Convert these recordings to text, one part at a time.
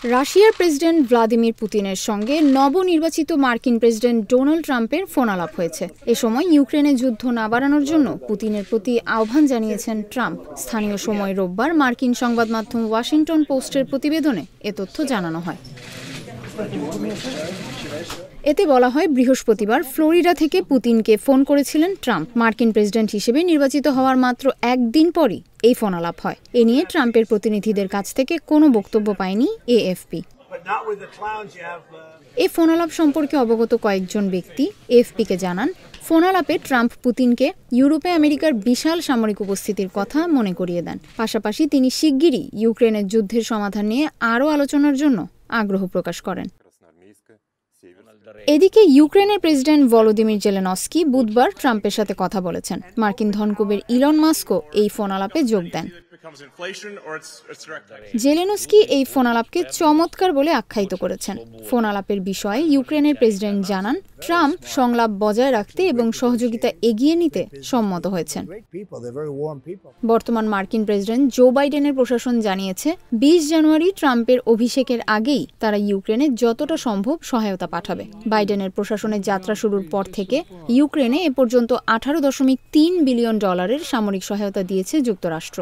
রাশিয়ার president Vladimir পুতিনের সঙ্গে নবনির্বাচিত মার্কিন প্রেসিডেন্ট ডোনাল্ড ট্রাম্পের ফোনালাপ হয়েছে। এ সময় ইউক্রেনে যুদ্ধ না বাড়ানোর জন্য পুতিনের প্রতি আহ্বান জানিয়েছেন ট্রাম্প। স্থানীয় সময় রোববার মার্কিন সংবাদ মাধ্যম ওয়াশিংটন পোস্টের প্রতিবেদনে এ তথ্য জানানো হয়। এতে বলা হয়, বৃহস্পতিবার ফ্লোরিডা থেকে পুতিনকে ফোন করেছিলেন ট্রাম্প। মার্কিন প্রেসিডেন্ট হিসেবে নির্বাচিত হওয়ার মাত্র একদিন পরই এই ফোনালাপ হয়। এ নিয়ে ট্রাম্পের প্রতিনিধিদের কাছ থেকে কোনো বক্তব্য পায়নি এএফপি। এ ফোনালাপ সম্পর্কে অবগত কয়েকজন ব্যক্তি এএফপিকে জানান, ফোনালাপে ট্রাম্প পুতিনকে ইউরোপে আমেরিকার বিশাল সামরিক উপস্থিতির কথা মনে করিয়ে দেন। পাশাপাশি তিনি শিগগিরই ইউক্রেনের যুদ্ধের সমাধান নিয়ে আরও আলোচনার জন্য আগ্রহ প্রকাশ করেন। এদিকে ইউক্রেনের প্রেসিডেন্ট ভলোদিমির জেলেনস্কি বুধবার ট্রাম্পের সাথে কথা বলেছেন। মার্কিন ধনকুবের ইলন মাস্কও এই ফোনালাপে যোগ দেন। জেলেনস্কি এই ফোনালাপকে চমৎকার বলে আখ্যায়িত করেছেন। ফোনালাপের বিষয়ে ইউক্রেনের প্রেসিডেন্ট জানান, ট্রাম্প সংলাপ বজায় রাখতে এবং সহযোগিতা এগিয়ে নিতে সম্মত হয়েছেন। বর্তমান মার্কিন প্রেসিডেন্ট জো বাইডেনের প্রশাসন জানিয়েছে, ২০ জানুয়ারি ট্রাম্পের অভিষেকের আগেই তারা ইউক্রেনে যতটা সম্ভব সহায়তা পাঠাবে। বাইডেনের প্রশাসনের যাত্রা শুরুর পর থেকে ইউক্রেনে এ পর্যন্ত $18.3 বিলিয়ন সামরিক সহায়তা দিয়েছে যুক্তরাষ্ট্র।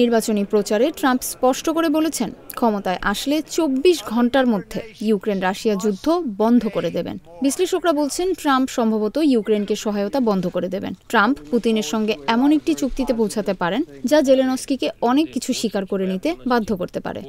নির্বাচনী প্রচারে ট্রাম্প স্পষ্ট করে বলেছেন, ক্ষমতায় আসলে ২৪ ঘন্টার মধ্যে ইউক্রেন রাশিয়া যুদ্ধ বন্ধ করে দেবেন। বিশ্লেষকরা বলছেন, ট্রাম্প সম্ভবত ইউক্রেনকে সহায়তা বন্ধ করে দেবেন। ট্রাম্প পুতিনের সঙ্গে এমন একটি চুক্তিতে পৌঁছাতে পারেন যা জেলেনস্কিকে অনেক কিছু স্বীকার করে নিতে বাধ্য করতে পারে।